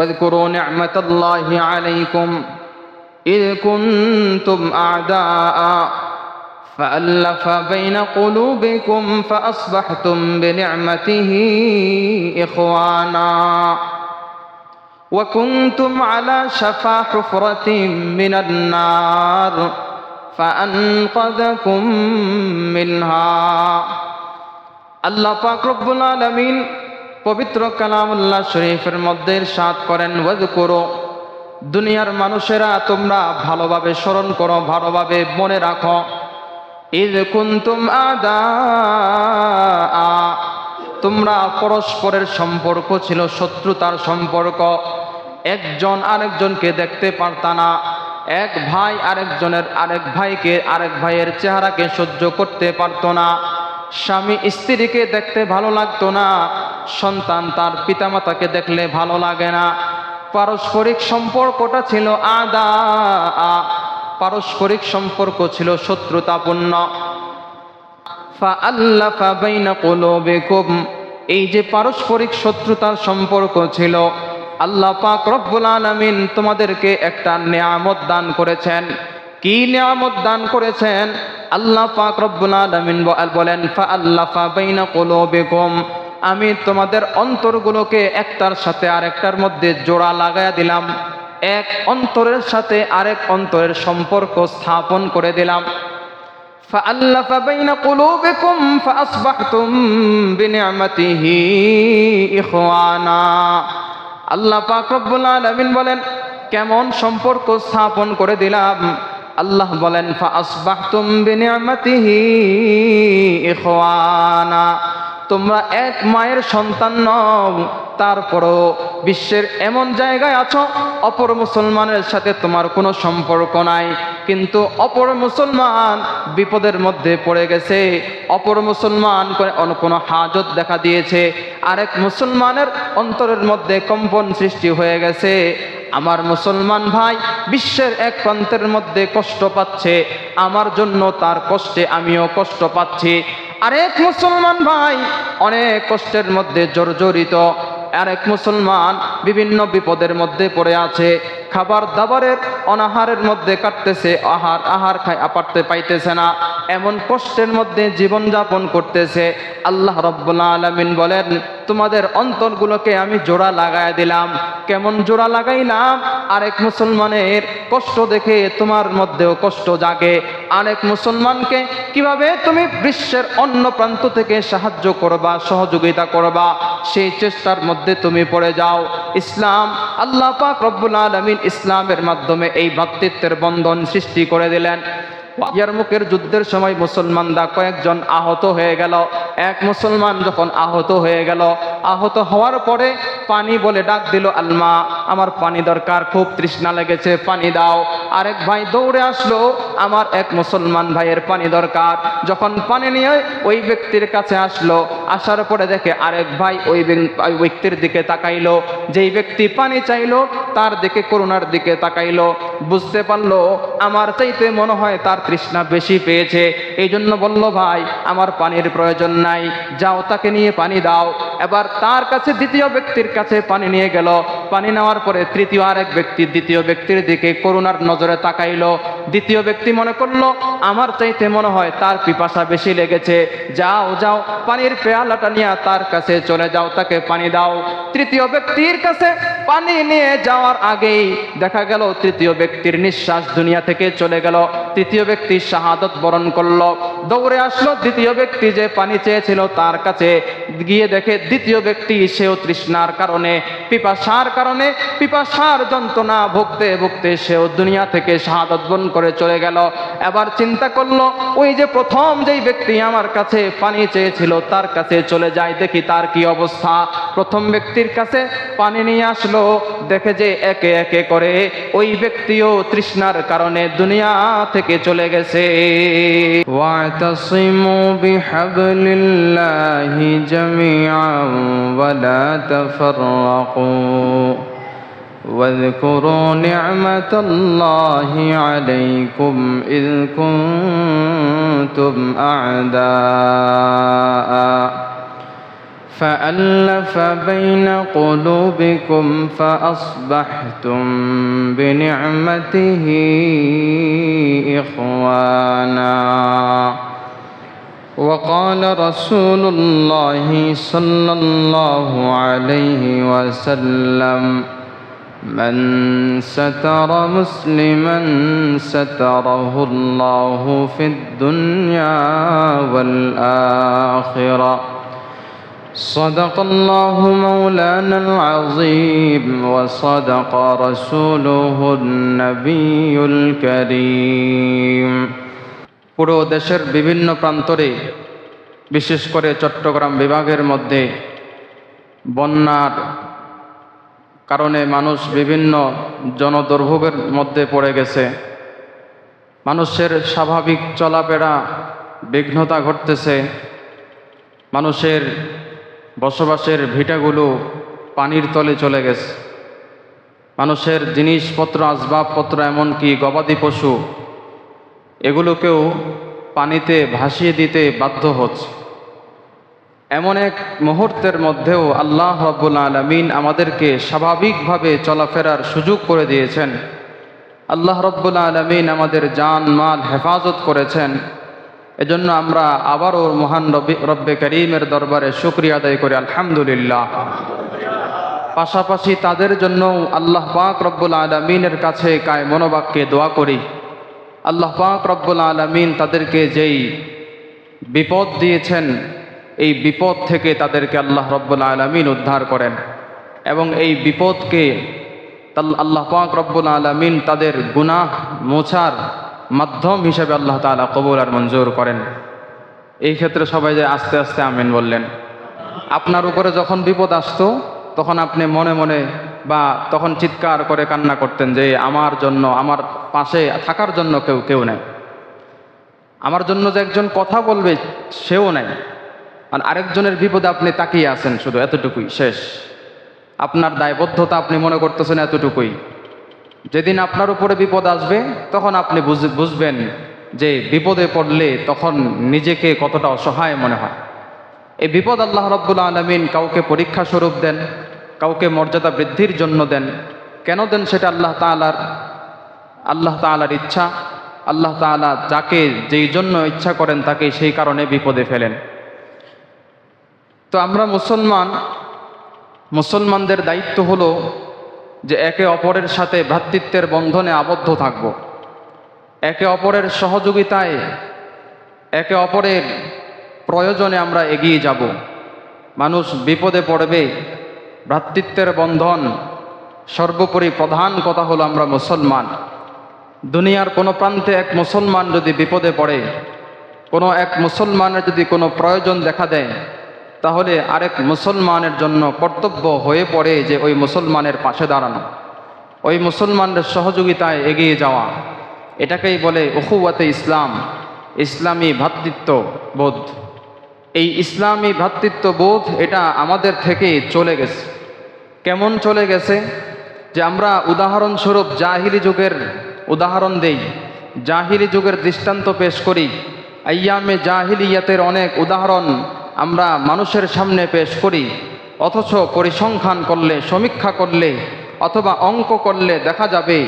واذكروا نعمة الله عليكم إذ كنتم أعداء فألف بين قلوبكم فأصبحتم بنعمته إخوانا وكنتم على شفا حفرة من النار فأنقذكم منها আল্লাহ পাক রব্বুল আলামিন পবিত্র কালামুল্লাহ শরীফের মধ্যে ইরশাদ করেন, ওয়াজকুরু, দুনিয়ার মানুষেরা তোমরা ভালোভাবে স্মরণ করো, ভালোভাবে মনে রাখো, ইয কুনতুম আদা, তোমরা পরস্পরের সম্পর্ক ছিল শত্রুতার সম্পর্ক, একজন আরেকজনকে দেখতে পারতা না, এক ভাই আরেক ভাইকে আরেক ভাইয়ের চেহারাকে সহ্য করতে পারতো না, স্বামী স্ত্রীকে দেখতে ভালো লাগতো না, সন্তান তার পিতামাতাকে দেখলে ভালো লাগে না। পারস্পরিক সম্পর্কটা ছিল আদা, পারস্পরিক সম্পর্ক ছিল শত্রুতাপূর্ণ। ফাআল্লাফা বাইনা কুলুবিকুম, এই যে পারস্পরিক শত্রুতার সম্পর্ক ছিল, আল্লাহ পাক রব্বুল আলামিন তোমাদেরকে একটা নিয়ামত দান করেছেন। কি নিয়ামত দান করেছেন? আল্লাহ পাক রব্বুল আলামিন বলেন, ফাআল্লাফা বাইনা কুলুবিকুম, আমি তোমাদের অন্তরগুলোকে একটার সাথে আরেকটার মধ্যে জোড়া লাগায়া দিলাম, এক অন্তরের সাথে আরেক অন্তরের সম্পর্ক স্থাপন করে দিলাম। ফাআল্লাফা বাইনা কুলুবিকুম ফাআসবাহতুম বিনিআমাতিহি ইখওয়ানা। আল্লাহ পাক রব্বুল আলামিন বলেন, কেমন সম্পর্ক স্থাপন করে দিলাম? আল্লাহ বলেন, ফাআসবাহতুম বিনিআমাতিহি ইখওয়ানা, তোমরা এক মায়ের সন্তান নও, তারপরও বিশ্বের এমন জায়গায় আছো অপর মুসলমানের সাথে তোমার কোনো সম্পর্ক নাই, কিন্তু অপর মুসলমান বিপদের মধ্যে পড়ে গেছে, অপর মুসলমান কোনো হাজত দেখা দিয়েছে, আরেক মুসলমানের অন্তরের মধ্যে কম্পন সৃষ্টি হয়ে গেছে, আমার মুসলমান ভাই বিশ্বের এক প্রান্তের মধ্যে কষ্ট পাচ্ছে, আমার জন্য তার কষ্টে আমিও কষ্ট পাচ্ছি। আরেক মুসলমান ভাই অনেক কষ্টের মধ্যে জর্জরিত, আরেক মুসলমান বিভিন্ন বিপদের মধ্যে পড়ে আছে, খাবার দাবারের অনাহারের মধ্যে কাটতেছে, আহার পারতে পাইতেছে না, এমন কষ্টের মধ্যে জীবন যাপন করতেছে। আল্লাহ রাব্বুল আলামিন বলেন, তোমাদের অন্তরগুলোকে আমি জোড়া লাগায় দিলাম। কেমন জোড়া লাগাইলাম? আরেক মুসলমানের কষ্ট দেখে তোমার মধ্যেও কষ্ট জাগে, আরেক মুসলমানকে কিভাবে তুমি বিশ্বের অন্য প্রান্ত থেকে সাহায্য করবা, সহযোগিতা করবা, সেই চেষ্টার মধ্যে তুমি পড়ে যাও। ইসলাম, আল্লাহ পাক রব্বুল আলামিন ইসলামের মাধ্যমে এই ভ্রাতৃত্বের বন্ধন সৃষ্টি করে দিলেন। ইয়ারমুকের যুদ্ধের সময় মুসলমানরা কয়েকজন আহত হয়ে গেল। এক মুসলমান যখন আহত হয়ে গেল, আহত হওয়ার পরে পানি বলে ডাক দিল, আলমা, আমার পানি দরকার, খুব তৃষ্ণা লেগেছে, পানি দাও। আরেক ভাই দৌড়ে আসলো, আমার এক মুসলমান ভাইয়ের পানি দরকার। যখন পানি নিয়ে ওই ব্যক্তির কাছে আসলো, আসার পরে দেখে আরেক ভাই ওই ব্যক্তির দিকে তাকাইলো, যেই ব্যক্তি পানি চাইলো তার দিকে, করুণার দিকে তাকাইলো, বুঝতে পারলো আমার চাইতে মনে হয় তার তৃষ্ণা বেশি পেয়েছে, এই জন্য বলল, ভাই আমার পানির প্রয়োজন নাই, যাও তাকে নিয়ে পানি দাও। এবার তার কাছে দ্বিতীয় ব্যক্তির কাছে পানি নিয়ে গেল, পানি নেওয়ার পরে তৃতীয় আরেক ব্যক্তি দ্বিতীয় ব্যক্তির দিকে করুণার নজরে তাকাইলো। দ্বিতীয় ব্যক্তি মনে করলো আমার চাইতে মনে হয় তার পিপাসা বেশি লেগেছে, যাও যাও পানির পেয়ালাটা নিয়ে তার কাছে চলে যাও, তাকে পানি দাও। তৃতীয় ব্যক্তির কাছে পানি নিয়ে যাওয়ার আগেই দেখা গেল তৃতীয় ব্যক্তির নিঃশ্বাস দুনিয়া থেকে চলে গেল, তৃতীয় ব্যক্তি শাহাদত বরণ করলো। দৌড়ে আসলো দ্বিতীয় ব্যক্তি যে পানি চেয়েছিল তার কাছে, গিয়ে দেখে দ্বিতীয় ব্যক্তি সেও তৃষ্ণার কারণে, পিপাসার যন্ত্রণা ভুগতে ভুগতে সেও দুনিয়া থেকে শাহাদত বরণ করে চলে গেল। এবার চিন্তা করলো, ওই যে প্রথম যেই ব্যক্তি আমার কাছে পানি চেয়েছিল তার কাছে চলে যায়, দেখি তার কি অবস্থা। প্রথম ব্যক্তির কাছে পানি নিয়ে আসলো, দেখে যে একে একে করে ওই ব্যক্তিও তৃষ্ণার কারণে দুনিয়া থেকে চলে গেছে। ওয়াতাসিমু বিহাবলিল্লাহি জামিআন ওয়া লা তাফাররাকু واذكروا نعمة الله عليكم إذ كنتم أعداء فألف بين قلوبكم فأصبحتم بنعمته إخوانا وقال رسول الله صلى الله عليه وسلم من ستر مسلما ستره الله في الدنيا والآخرة صدق الله مولانا العظيم وصدق رسوله النبي الكريم পুরো দেশের বিভিন্ন প্রান্তরে বিশেষ করে চট্টগ্রাম বিভাগের মধ্যে বন্যার কারণে মানুষ বিভিন্ন জনদুর্ভোগের মধ্যে পড়ে গেছে। মানুষের স্বাভাবিক চলাফেরা বিঘ্নতা ঘটতেছে। মানুষের বসবাসের ভিটাগুলো পানির তলে চলে গেছে। মানুষের জিনিসপত্র আসবাবপত্র এমনকি গবাদি পশু এগুলোকেও পানিতে ভাসিয়ে দিতে বাধ্য হচ্ছে। এমন এক মুহূর্তের মধ্যেও আল্লাহ রাব্বুল আলামিন আমাদেরকে স্বাভাবিকভাবে চলাফেরার সুযোগ করে দিয়েছেন। আল্লাহ রাব্বুল আলামিন আমাদের জান মাল হেফাজত করেছেন। এজন্য আমরা আবারও মহান রব্বে করিমের দরবারে শুকরিয়া আদায় করি আলহামদুলিল্লাহ। পাশাপাশি তাদের জন্য আল্লাহ পাক রব্বুল আলামিনের কাছে কায় মনোবাক্যে দোয়া করি, আল্লাহ পাক রব্বুল আলামিন তাদেরকে যেই বিপদ দিয়েছেন এই বিপদ থেকে তাদেরকে আল্লাহ রব্বুল আলামিন উদ্ধার করেন এবং এই বিপদকে আল্লাহ পাক রব্বুল আলামিন তাদের গুনাহ মোছার মাধ্যম হিসেবে আল্লাহ তাআলা কবুল আর মঞ্জুর করেন। এই ক্ষেত্রে সবাই যে আস্তে আস্তে আমিন বললেন। আপনার উপরে যখন বিপদ আসতো তখন আপনি মনে মনে বা তখন চিৎকার করে কান্না করতেন যে আমার জন্য, আমার পাশে থাকার জন্য কেউ নাই, আমার জন্য যে একজন কথা বলবে সেও নাই, আর আরেকজনের বিপদে আপনি তাকিয়ে আছেন, শুধু এতটুকুই শেষ। আপনার দায়বদ্ধতা আপনি মনে করতেছেন এতটুকুই। যেদিন আপনার উপরে বিপদ আসবে তখন আপনি বুঝবেন যে বিপদে পড়লে তখন নিজেকে কতটা অসহায় মনে হয়। এই বিপদ আল্লাহ রাব্বুল আলামিন কাউকে পরীক্ষা স্বরূপ দেন, কাউকে মর্যাদা বৃদ্ধির জন্য দেন। কেন দেন সেটা আল্লাহ তাআলার ইচ্ছা। আল্লাহ তাআলা যাকে যেই জন্য ইচ্ছা করেন তাকে সেই কারণে বিপদে ফেলেন। তো আমরা মুসলমানদের দায়িত্ব হলো যে একে অপরের সাথে ভ্রাতৃত্বের বন্ধনে আবদ্ধ থাকব, একে অপরের সহযোগিতায়, একে অপরের প্রয়োজনে আমরা এগিয়ে যাব। মানুষ বিপদে পড়বে, ভ্রাতৃত্বের বন্ধন সর্বোপরি প্রধান কথা হলো আমরা মুসলমান। দুনিয়ার কোনো প্রান্তে এক মুসলমান যদি বিপদে পড়ে, কোনো এক মুসলমানের যদি কোনো প্রয়োজন দেখা দেয়, তাহলে আরেক মুসলমানের জন্য কর্তব্য হয়ে পড়ে যে ওই মুসলমানের পাশে দাঁড়ানো, ওই মুসলমানের সহযোগিতায় এগিয়ে যাওয়া। এটাকেই বলে উখুওয়াতে ইসলাম, ইসলামী ভ্রাতৃত্ববোধ। এই ইসলামী ভ্রাতৃত্ববোধ এটা আমাদের থেকে চলে গেছে। কেমন চলে গেছে? যে আমরা উদাহরণস্বরূপ জাহিলি যুগের উদাহরণ দেই, জাহিলি যুগের দৃষ্টান্ত পেশ করি। আইয়ামে জাহিলিয়াতের অনেক উদাহরণ আমরা মানুষের সামনে পেশ করি, অথচ পরিসংখ্যান করলে, সমীক্ষা করলে অথবা অঙ্ক করলে দেখা যাবে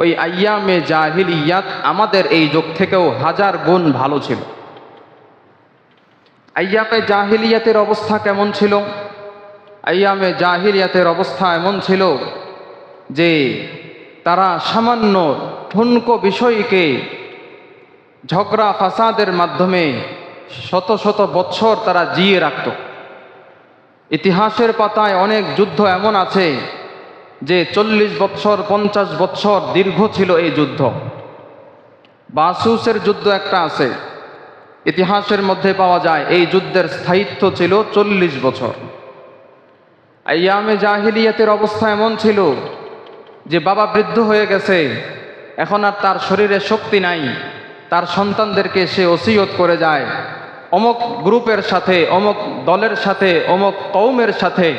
ওই আইয়ামে জাহিলিয়াত আমাদের এই যুগ থেকেও 1000 গুণ ভালো ছিল। আইয়ামে জাহিলিয়াতের অবস্থা কেমন ছিল? আইয়ামে জাহিলিয়াতের অবস্থা এমন ছিল যে তারা সামান্য ঠুনকো বিষয়কে ঝগড়া ফাসাদের মাধ্যমে শত শত বৎসর তারা জিয়ে রাখত। ইতিহাসের পাতায় অনেক যুদ্ধ এমন আছে যে 40 বৎসর 50 বৎসর দীর্ঘ ছিল এই যুদ্ধ। বাসুসের যুদ্ধ একটা আছে, ইতিহাসের মধ্যে পাওয়া যায় এই যুদ্ধের স্থায়িত্ব ছিল 40 বছর। আইয়ামে জাহিলিয়াতের অবস্থা এমন ছিল যে বাবা বৃদ্ধ হয়ে গেছে, এখন আর তার শরীরে শক্তি নাই, তার সন্তানদেরকে সে ওসিয়ত করে যায় অমুক গ্রুপের সাথে, অমুক দলের সাথে, অমুক কওমের সাথে,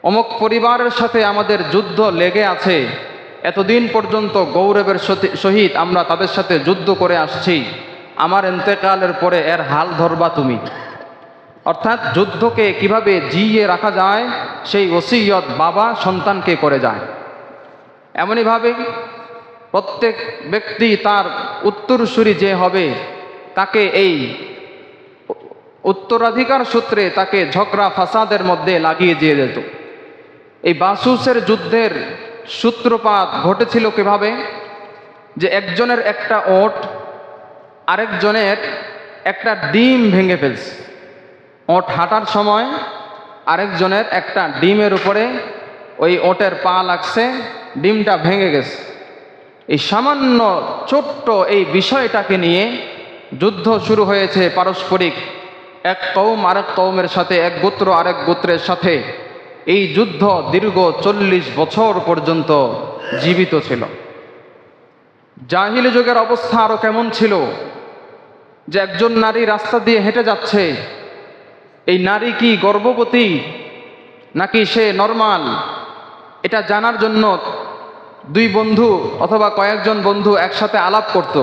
অমুক পরিবারের সাথে আমাদের যুদ্ধ লেগে আছে, এতদিন পর্যন্ত গৌরবের সহিত আমরা তাদের সাথে যুদ্ধ করে আসছি, আমার ইন্তেকালের পরে এর হাল ধরবা তুমি। অর্থাৎ যুদ্ধকে কিভাবে জিইয়ে রাখা যায় সেই ওসিয়ত বাবা সন্তানকে করে যায়। এমনইভাবে প্রত্যেক ব্যক্তি তার উত্তরসূরি যে হবে তাকে এই উত্তরাধিকার সূত্রে তাকে ঝগড়া ফাসাদের মধ্যে লাগিয়ে দিয়ে যেত। এই বাসুসের যুদ্ধের সূত্রপাত ঘটেছিল কিভাবে, যে একজনের একটা ওট আরেকজনের একটা ডিম ভেঙে ফেলছে। ওট হাঁটার সময় আরেকজনের একটা ডিমের উপরে ওই ওটের পা লাগছে, ডিমটা ভেঙে গেছে। এই সামান্য ছোট্ট এই বিষয়টাকে নিয়ে যুদ্ধ শুরু হয়েছে পারস্পরিক। এক কওম আরেক কওমের সাথে, এক গোত্র আরেক গোত্রের সাথে। এই যুদ্ধ দীর্ঘ 40 বছর পর্যন্ত জীবিত ছিল। জাহিলি যুগের অবস্থা আরো কেমন ছিল, যে একজন নারী রাস্তা দিয়ে হেঁটে যাচ্ছে, এই নারী কি গর্ভবতী নাকি সে নরমাল, এটা জানার জন্য দুই বন্ধু অথবা কয়েকজন বন্ধু একসাথে আলাপ করত।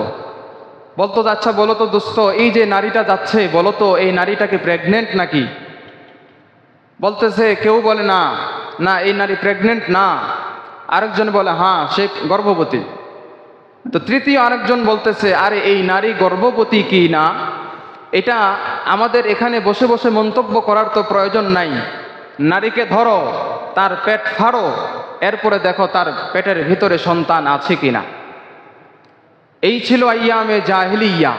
বলতো, আচ্ছা বলো তো দোস্ত, এই যে নারীটা যাচ্ছে, বলো তো এই নারীটা কি প্রেগনেন্ট নাকি? বলতেছে, কেউ বলে না, না এই নারী প্রেগনেন্ট না। আরেকজন বলে, হ্যাঁ সে গর্ভবতী। তো তৃতীয় আরেকজন বলতেছে, আরে এই নারী গর্ভবতী কি না এটা আমাদের এখানে বসে বসে মন্তব্য করার তো প্রয়োজন নাই। নারীকে ধরো, তার পেট ফাড়ো, এরপরে দেখো তার পেটের ভিতরে সন্তান আছে কিনা। এই ছিল আইয়ামে জাহিলিয়া।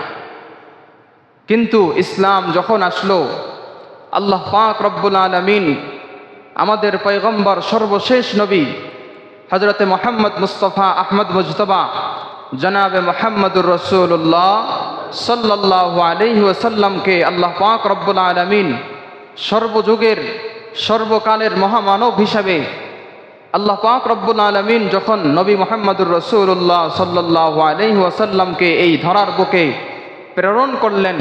কিন্তু ইসলাম যখন আসলো, আল্লাহ পাক রব্বুল আলামিন আমাদের পয়গম্বর সর্বশেষ নবী হযরতে মুহাম্মদ মুস্তাফা আহমদ মুজতবা জনাবে মুহাম্মদুর রাসূলুল্লাহ সাল্লাল্লাহু আলাইহি ওয়াসাল্লামকে আল্লাহ পাক রব্বুল আলামিন সর্বযুগের সর্বকালের মহামানব হিসাবে আল্লাহ পাক রব্বুল আলামিন যখন নবী মুহাম্মদুর রাসূলুল্লাহ সাল্লাল্লাহু আলাইহি ওয়াসাল্লামকে এই ধরার বুকে প্রেরণ করলেন,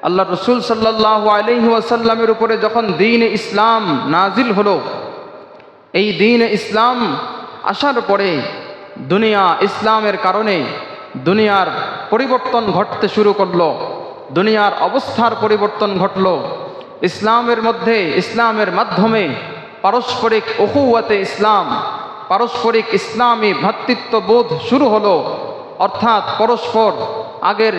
আল্লাহ রসুল সাল্লাল্লাহু আলাইহি ওয়াসাল্লামের উপরে যখন দ্বীন ইসলাম নাজিল হলো, এই দ্বীন ইসলাম আসার পরে দুনিয়া ইসলামের কারণে দুনিয়ার পরিবর্তন ঘটতে শুরু করলো, দুনিয়ার অবস্থার পরিবর্তন ঘটলো। ইসলামের মধ্যে, ইসলামের মাধ্যমে পারস্পরিক উখুওয়াতে ইসলাম, পারস্পরিক ইসলামী ভ্রাতৃত্ববোধ শুরু হলো। অর্থাৎ পরস্পর আগের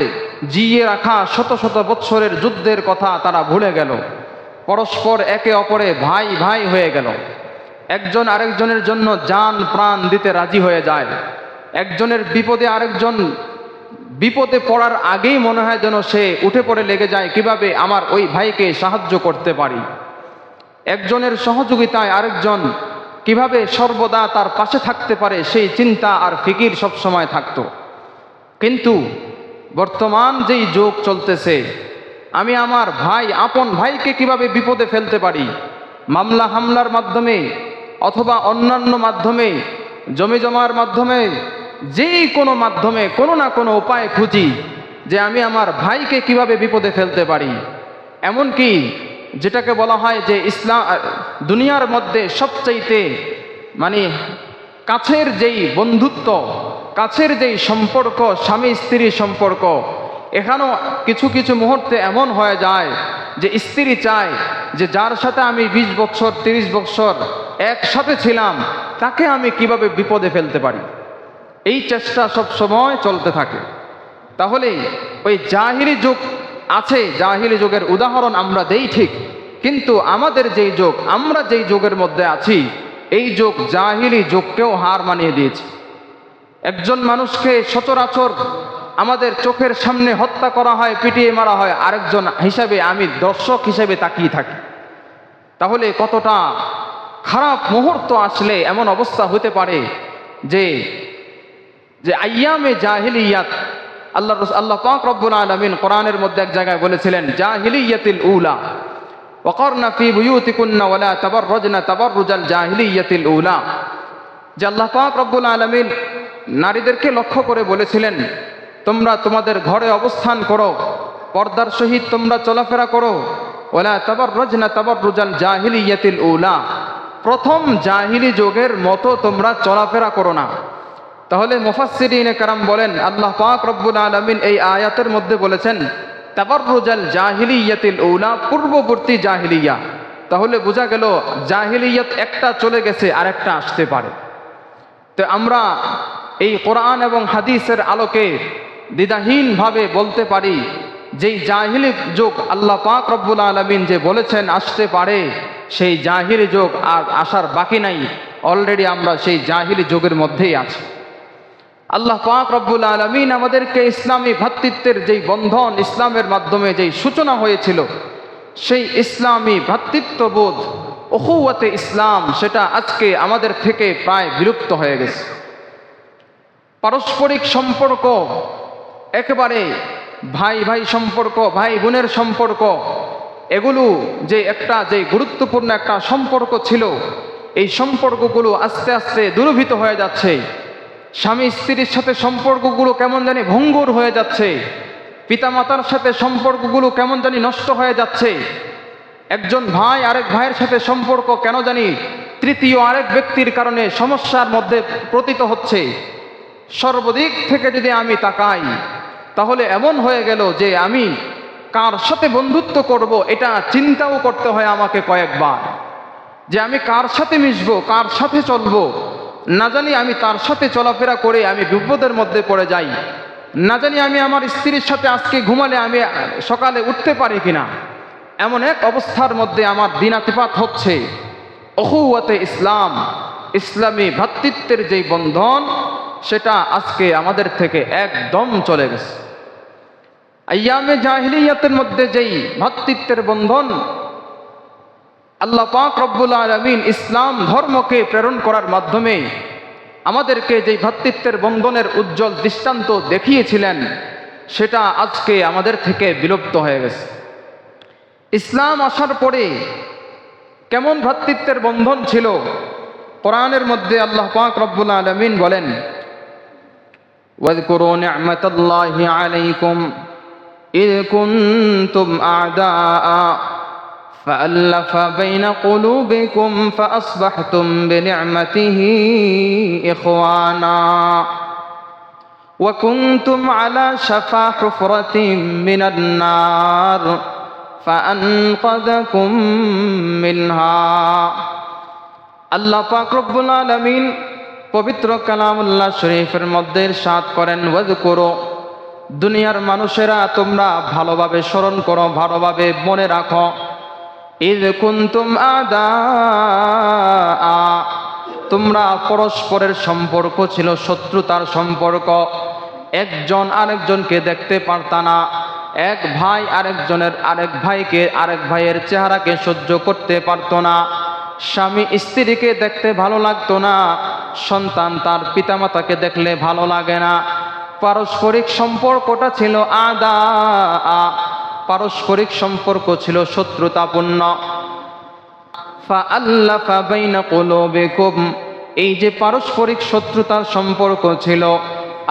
জিয়ে রাখা শত শত বৎসরের যুদ্ধের কথা তারা ভুলে গেল। পরস্পর একে অপরে ভাই ভাই হয়ে গেল। একজন আরেকজনের জন্য জান প্রাণ দিতে রাজি হয়ে যায়। একজনের বিপদে আরেকজন বিপদে পড়ার আগেই মনে হয় যেন সে উঠে পড়ে লেগে যায়, কিভাবে আমার ওই ভাইকে সাহায্য করতে পারি। একজনের সহযোগিতায় আরেকজন কিভাবে সর্বদা তার পাশে থাকতে পারে, সেই চিন্তা আর ফিকির সব সময় থাকতো। কিন্তু বর্তমান যেই যুগ চলতেছে, আমি আমার ভাই, আপন ভাইকে কিভাবে বিপদে ফেলতে পারি, মামলা হামলার মাধ্যমে অথবা অন্যান্য মাধ্যমে, জমি জমার মাধ্যমে, যেই কোনো মাধ্যমে কোনো না কোনো উপায় খুঁজি যে আমি আমার ভাইকে কিভাবে বিপদে ফেলতে পারি। এমনকি যেটাকে বলা হয় যে ইসলাম দুনিয়ার মধ্যে সবচাইতে মানে কাছের যেই বন্ধুত্ব, কাছের যেই সম্পর্ক, স্বামী স্ত্রীর সম্পর্ক, এখানেও কিছু কিছু মুহূর্তে এমন হয়ে যায় যে স্ত্রী চায় যে যার সাথে আমি 20 বছর 30 বছর একসাথে ছিলাম, তাকে আমি কিভাবে বিপদে ফেলতে পারি। এই চেষ্টা সব সময় চলতে থাকে। তাহলে ওই জাহিলি যুগ আছে, জাহিলি যুগের উদাহরণ আমরা দেই ঠিক, কিন্তু আমাদের যেই যুগ, আমরা যেই যুগের মধ্যে আছি, এই যুগ জাহিলি যুগকেও হার মানিয়ে দিয়েছে। একজন মানুষকে সচরাচর আমাদের চোখের সামনে হত্যা করা হয়, পিটিয়ে মারা হয়, আরেকজন হিসাবে আমি দর্শক হিসেবে তাকিয়ে থাকি। তাহলে কতটা খারাপ মুহূর্ত আসলে এমন অবস্থা হতে পারে যে যে আইয়ামে জাহিলিয়াত। আল্লাহ পাক রব্বুল আলামিন কোরআনের মধ্যে এক জায়গায় বলেছিলেন, জাহিলিয়াতিল উলা ওয়াকারনা ফি বুয়ুতিকুন্না ওয়ালা তাবাররাজনা তাবাররুজাল জাহিলিয়াতিল উলা। যে আল্লাহ পাক রব্বুল আলামিন নারীদেরকে লক্ষ্য করে বলেছিলেন, তোমরা তোমাদের ঘরে অবস্থান করো, পর্দার সহিত তোমরা চলাফেরা করো, ওয়ালা তাবাররাজনা তাবাররুজাল জাহিলিয়াতিল উলা, প্রথম জাহিলি যুগের মতো তোমরা চলাফেরা করো না। তাহলে মুফাসসিরিনে কেরাম বলেন, আল্লাহ পাক রব্বুল আলামিন এই আয়াতের মধ্যে বলেছেন তাবাররুজাল জাহিলিয়াতিল উলা, পূর্ববর্তী জাহিলিয়া। তাহলে বোঝা গেল জাহিলিয়াত একটা চলে গেছে, আরেকটা আসতে পারে। তো আমরা এই কোরআন এবং হাদিসের আলোকে দ্বিধাহীনভাবে বলতে পারি, যেই জাহিলি যুগ আল্লাহ পাক রব্বুল আলামিন যে বলেছেন আসতে পারে, সেই জাহিলি যুগ আর আসার বাকি নাই। অলরেডি আমরা সেই জাহিলি যুগের মধ্যেই আছি। আল্লাহ পাক রব্বুল আলামিন আমাদেরকে ইসলামী ভ্রাতৃত্বের যেই বন্ধন, ইসলামের মাধ্যমে যেই সূচনা হয়েছিল, সেই ইসলামী ভ্রাতৃত্ববোধ, উখুওয়াতে ইসলাম, সেটা আজকে আমাদের থেকে প্রায় বিলুপ্ত হয়ে গেছে। পারস্পরিক সম্পর্ক, একেবারে ভাই ভাই সম্পর্ক, ভাই বোনের সম্পর্ক, এগুলো যে গুরুত্বপূর্ণ একটা সম্পর্ক ছিল, এই সম্পর্কগুলো আস্তে আস্তে দুর্বৃত হয়ে যাচ্ছে। স্বামী স্ত্রীর সাথে সম্পর্কগুলো কেমন জানি ভঙ্গুর হয়ে যাচ্ছে। পিতামাতার সাথে সম্পর্কগুলো কেমন জানি নষ্ট হয়ে যাচ্ছে। একজন ভাই আরেক ভাইয়ের সাথে সম্পর্ক কেন জানি তৃতীয় আরেক ব্যক্তির কারণে সমস্যার মধ্যে পতিত হচ্ছে। সর্বদিক থেকে যদি আমি তাকাই, তাহলে এমন হয়ে গেল যে আমি কার সাথে বন্ধুত্ব করব, এটা চিন্তাও করতে হয় আমাকে কয়েকবার, যে আমি কার সাথে মিশবো, কার সাথে চলবো। না জানি আমি তার সাথে চলাফেরা করে আমি বিপদের মধ্যে পড়ে যাই। না জানি আমি আমার স্ত্রীর সাথে আজকে ঘুমালে আমি সকালে উঠতে পারি কিনা। এমন এক অবস্থার মধ্যে আমার দিনাতিপাত হচ্ছে। উখুওয়াতে ইসলাম, ইসলামী ভ্রাতৃত্বের যেই বন্ধন, সেটা আজকে আমাদের থেকে একদম চলে গেছে। আইয়ামে জাহিলিয়াতের মধ্যে যেই ভ্রাতৃত্বের বন্ধন, আল্লাহ পাক রব্বুল আলামিন ইসলাম ধর্মকে প্রেরণ করার মাধ্যমে আমাদেরকে যেই ভ্রাতৃত্বের বন্ধনের উজ্জ্বল দৃষ্টান্ত দেখিয়েছিলেন, সেটা আজকে আমাদের থেকে বিলুপ্ত হয়ে গেছে। ইসলাম আসার পরে কেমন ভ্রাতৃত্বের বন্ধন ছিল, কোরআনের মধ্যে আল্লাহ পাক রব্বুল আলামিন বলেন, ওয়াযকুরু নি'মাতাল্লাহি আলাইকুম ইয কুনতুম আ'দাআ فألف بين قلوبكم فأصبحتم بنعمته إخوانا وكنتم على شفا حفرة من النار فأنقذكم منها। আল্লাহ পাক রব্বুল আলামিন পবিত্র কালামুল্লাহ শরীফের মধ্যে ইরশাদ করেন, ওয়াযকুরু, দুনিয়ার মানুষেরা তোমরা ভালোভাবে স্মরণ করো, ভালোভাবে মনে রাখো, ইয কুনতুম আ'দাআ, তোমরা পরস্পরের সম্পর্ক ছিল শত্রুতার সম্পর্ক। একজন আরেকজনকে দেখতে পারতা না। এক ভাই আরেক ভাইয়ের চেহারাকে সহ্য করতে পারত না। স্বামী স্ত্রীকে দেখতে ভালো লাগতো না। সন্তান তার পিতামাতাকে দেখলে ভালো লাগে না। পারস্পরিক সম্পর্কটা ছিল আ'দাআ, পারস্পরিক সম্পর্ক ছিল শত্রুতাপূর্ণ। ফাআল্লাফা বাইনা কুলুবিকুম, এই যে পারস্পরিক শত্রুতার সম্পর্ক ছিল,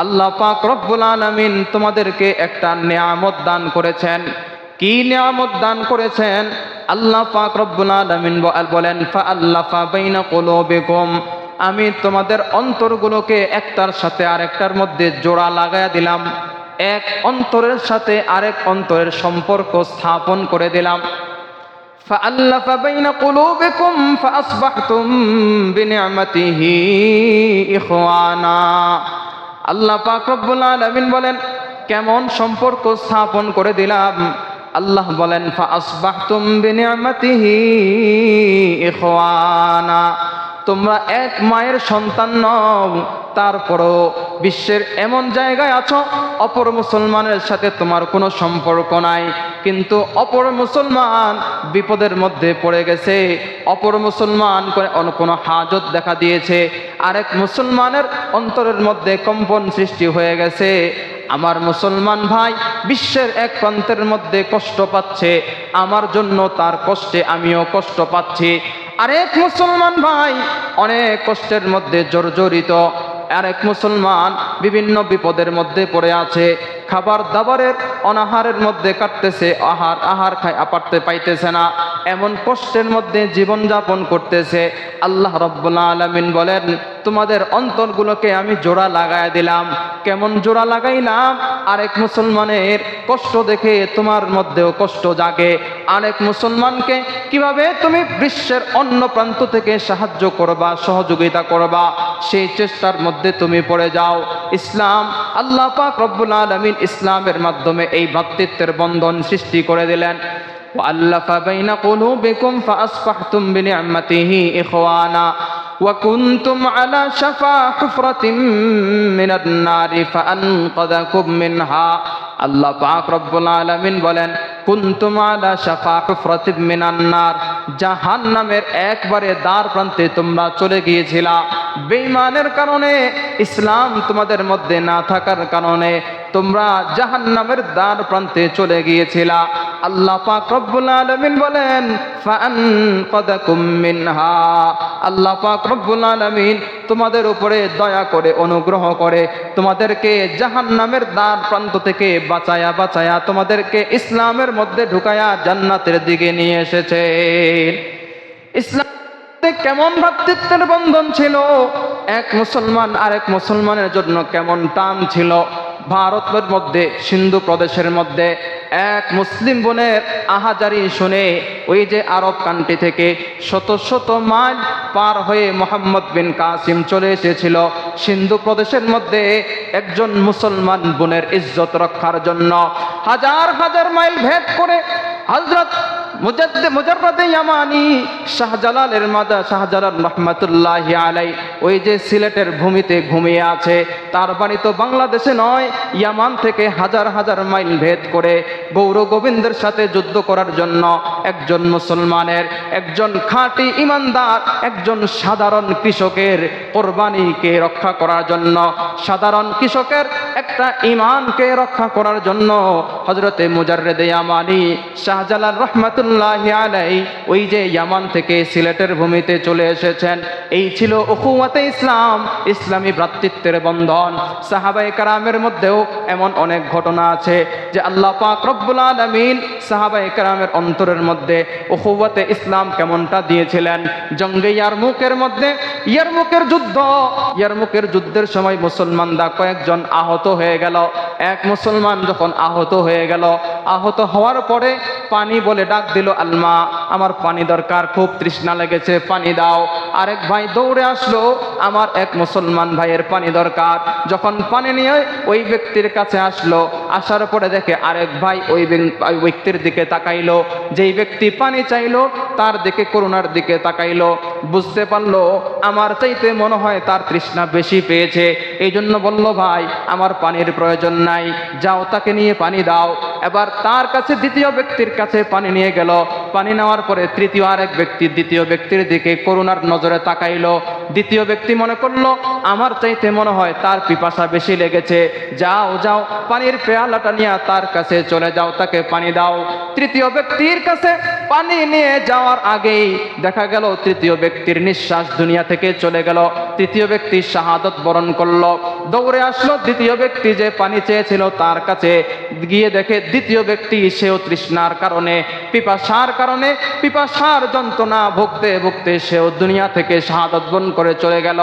আল্লাহ পাক রব্বুল আলামিন তোমাদেরকে একটা নিয়ামত দান করেছেন। কি নিয়ামত দান করেছেন? আল্লাহ পাক রব্বুল আলামিন বলেন, ফাআল্লাফা বাইনা কুলুবিকুম, আমি তোমাদের অন্তরগুলোকে একটার সাথে আরেকটার মধ্যে জোড়া লাগায়া দিলাম। এক অন্তরের সাথে আরেক অন্তরের সম্পর্ক স্থাপন করে দিলাম। ফাআল্লাফা বাইনা কুলুবিকুম ফাআসবাহতুম বিনি'মাতিহি ইখওয়ানা। আল্লাহ পাক রব্বুল আলামিন বলেন, কেমন সম্পর্ক স্থাপন করে দিলাম? আল্লাহ বলেন, ফাআসবাহতুম বিনি'মাতিহি ইখওয়ানা, তোমরা এক মায়ের সন্তান নও, তারপরও বিশ্বের এমন জায়গায় আছো অপর মুসলমানের সাথে তোমার কোনো সম্পর্ক নাই, কিন্তু অপর মুসলমান বিপদের মধ্যে পড়ে গেছে, অপর মুসলমান কোনো হাজত দেখা দিয়েছে, আরেক মুসলমানের অন্তরের মধ্যে কম্পন সৃষ্টি হয়ে গেছে। আমার মুসলমান ভাই বিশ্বের এক প্রান্তের মধ্যে কষ্ট পাচ্ছে, আমার জন্য তার কষ্টে আমিও কষ্ট পাচ্ছি। আরেক মুসলমান ভাই অনেক কষ্টের মধ্যে জর্জরিত, আরেক মুসলমান বিভিন্ন বিপদের মধ্যে পড়ে আছে। খাবার দাবারের অনাহারের মধ্যে কাটতেছে, আহার খায় পারতে পাইতেছে না, এমন কষ্টের মধ্যে জীবন যাপন করতেছে। আল্লাহ রাব্বুল আলামিন বলেন, তোমাদের অন্তরগুলোকে আমি জোড়া লাগায় দিলাম। কেমন জোড়া লাগাইলাম? আরেক মুসলমানের কষ্ট দেখে তোমার মধ্যেও কষ্ট জাগে। আরেক মুসলমানকে কিভাবে তুমি বিশ্বের অন্য প্রান্ত থেকে সাহায্য করবা, সহযোগিতা করবা, সেই চেষ্টার মধ্যে তুমি পড়ে যাও। ইসলাম, আল্লাহ পাক রব্বুল আলামিন ইসলামের মাধ্যমে এই ভ্রাতৃত্বের বন্ধন সৃষ্টি করে দিলেন। وألف بين قلوبكم فأصبحتم بنعمته إخوانا وكنتم على شفا حفرة من النار فأنقذكم منها। আল্লাহ পাক রব্বুল আলামিন বলেন, কুনতুম আলা শাফা হুফরাতিম মিনান নার, জাহান্নামের একবারে দ্বার প্রান্তে তোমরা চলে গিয়েছিলা। বেঈমানের কারণে, ইসলাম তোমাদের মধ্যে না থাকার কারণে তোমরা জাহান্নামের দ্বার প্রান্তে চলে গিয়েছিলা। আল্লাহ পাক রব্বুল আলামিন বলেন, ফাআনকাদাকুম মিনহা, আল্লাহ পাক রব্বুল আলামিন তোমাদের উপরে দয়া করে, অনুগ্রহ করে তোমাদেরকে জাহান্নামের দ্বার প্রান্ত থেকে বাঁচায়া বাঁচায়া তোমাদেরকে ইসলামের মধ্যে ঢুকায়া জান্নাতের দিকে নিয়ে এসেছে। ইসলাম কেমন ভ্রাতৃত্বের বন্ধন ছিল, এক মুসলমান আরেক মুসলমানের জন্য কেমন টান ছিল। ভারতের মধ্যে, সিন্ধু প্রদেশের মধ্যে এক মুসলিম বোনের আহাজারি শুনে ওই যে আরব কান্ট্রি থেকে শত শত মাইল পার হয়ে মোহাম্মদ বিন কাসিম চলে এসেছিল সিন্ধু প্রদেশের মধ্যে একজন মুসলমান বোনের ইজ্জত রক্ষার জন্য। হাজার হাজার মাইল ভেদ করে হযরত মুজাররদ ইয়ামানি শাহজালাল রহমাতুল্লাহি আলাই ওই যে সিলেটের ভূমিতে ঘুমিয়ে আছে, তার বাড়ি তো বাংলাদেশে নয়, ইয়ামান থেকে হাজার হাজার মাইল ভেদ করে গৌর গোবিন্দের সাথে যুদ্ধ করার জন্য একজন মুসলমানের, একজন খাঁটি ইমানদার, একজন সাধারণ কৃষকের কোরবানিকে রক্ষা করার জন্য, সাধারণ কৃষকের একটা ঈমানকে রক্ষা করার জন্য হযরতে মুজাররদ ইয়ামানি শাহজালাল রহমাতুল্লাহি আলাইহি ওই যে ইয়ামান থেকে সিলেটের ভূমিতে চলে এসেছেন। এই ছিল উখুওয়াতে ইসলাম, ইসলামী ভ্রাতৃত্বের বন্ধন। সাহাবায়ে কেরামের মধ্যেও এমন অনেক ঘটনা আছে যে আল্লাহ পাক রব্বুল আলামিন সাহাবায়ে কেরামের অন্তরের মধ্যে উখুওয়াতে ইসলাম কেমনটা দিয়েছিলেন। জঙ্গে ইয়ারমুকের মধ্যে, ইয়ারমুকের যুদ্ধের সময় মুসলমানরা কয়েকজন আহত হয়ে গেল। এক মুসলমান যখন আহত হয়ে গেল, আহত হওয়ার পরে পানি বলে ডাক দিল, আলমা, আমার পানি দরকার, খুব তৃষ্ণা লেগেছে, পানি দাও। আরেক ভাই দৌড়ে আসলো, আমার এক মুসলমান ভাইয়ের পানি দরকার। যখন পানি নিয়ে ওই ব্যক্তির কাছে আসলো, আসার পরে দেখে আরেক ভাই ওই ব্যক্তির দিকে তাকাইলো, যেই ব্যক্তি পানি চাইলো তার দিকে, করুণার দিকে তাকাইলো, বুঝতে পারলো আমার চাইতে মনে হয় তার তৃষ্ণা বেশি পেয়েছে, এই জন্য বলল, ভাই আমার পানির প্রয়োজন নাই, যাও তাকে নিয়ে পানি দাও। এবার তার কাছে দ্বিতীয় ব্যক্তির কাছে পানি নিয়ে গেল। পানি নেওয়ার পরে তৃতীয় আরেক ব্যক্তি দ্বিতীয় ব্যক্তির দিকে করুণার নজরে তাকাইলো। দ্বিতীয় ব্যক্তি মনে করলো আমার চাইতে মনে হয় তার পিপাসা বেশি লেগেছে, যাও যাও পানির পেয়ালাটা নিয়ে তার কাছে চলে যাও, তাকে পানি দাও। তৃতীয় ব্যক্তির কাছে পানি নিয়ে যাওয়ার আগেই দেখা গেল তৃতীয় ব্যক্তির নিঃশ্বাস দুনিয়া থেকে চলে গেল। তৃতীয় ব্যক্তি শাহাদত বরণ করলো। দৌড়ে আসলো দ্বিতীয় ব্যক্তি যে পানি চেয়েছিল তার কাছে, গিয়ে দেখে দ্বিতীয় ব্যক্তি সেও তৃষ্ণার কারণে, পিপাসার যন্ত্রণা ভুগতে ভুগতে সেও দুনিয়া থেকে শাহাদত বরণ করে চলে গেল।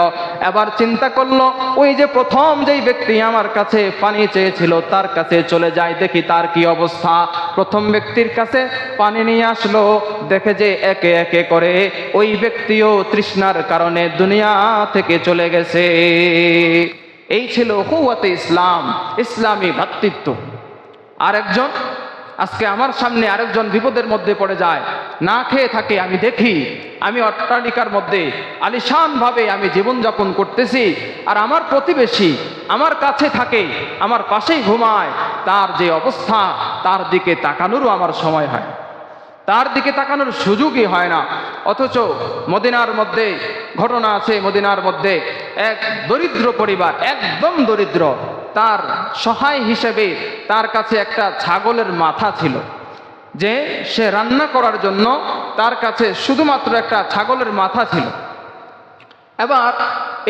এবার চিন্তা করলো, ওই যে প্রথম যেই ব্যক্তি আমার কাছে পানি চেয়েছিল তার কাছে চলে যায়, দেখি তার কি অবস্থা। প্রথম ব্যক্তির কাছে পানি নিয়ে আসলো, দেখে যে একে একে করে ওই ব্যক্তিও তৃষ্ণার কারণে দুনিয়া থেকে চলে গেছে। এই ছিল উখুওয়াতে ইসলাম, ইসলামী ভ্রাতৃত্ব। আরেকজন, আজকে আমার সামনে আরেকজন বিপদের মধ্যে পড়ে যায়, না খেয়ে থাকে, আমি দেখি, আমি অট্টালিকার মধ্যে আলিশান ভাবে আমি জীবনযাপন করতেছি, আর আমার প্রতিবেশী আমার কাছে থাকে, আমার পাশেই ঘুমায়, তার যে অবস্থা, তার দিকে তাকানোরও আমার সময় হয়, তার দিকে তাকানোর সুযোগই হয় না। অথচ মদিনার মধ্যে ঘটনা আছে, মদিনার মধ্যে এক দরিদ্র পরিবার, একদম দরিদ্র, তার সহায় হিসেবে তার কাছে একটা ছাগলের মাথা ছিল, যে সে রান্না করার জন্য তার কাছে শুধুমাত্র একটা ছাগলের মাথা ছিল। এবার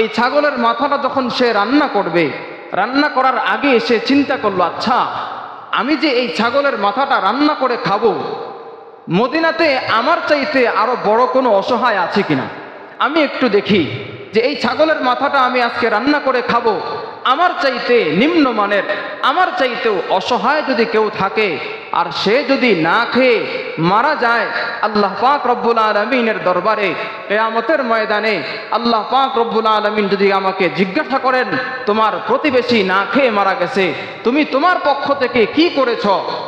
এই ছাগলের মাথাটা যখন সে রান্না করবে, রান্না করার আগে এসে চিন্তা করলো, আচ্ছা আমি যে এই ছাগলের মাথাটা রান্না করে খাবো, মদিনাতে আমার চাইতে আরো বড় কোনো অসহায় আছে কিনা, আমি একটু দেখি যে এই ছাগলের মাথাটা আমি আজকে রান্না করে খাবো, আমার চাইতে নিম্নমানের, আমার চাইতেও অসহায় যদি কেউ থাকে আর সে যদি না খেয়ে মারা যায়, আল্লাহ পাক রব্বুল আলামিনের দরবারে কিয়ামতের ময়দানে আল্লাহ পাক রব্বুল আলামিন যদি আমাকে জিজ্ঞাসা করেন, তোমার প্রতিবেশী না খেয়ে মারা গেছে, তুমি তোমার পক্ষ থেকে কি করেছ,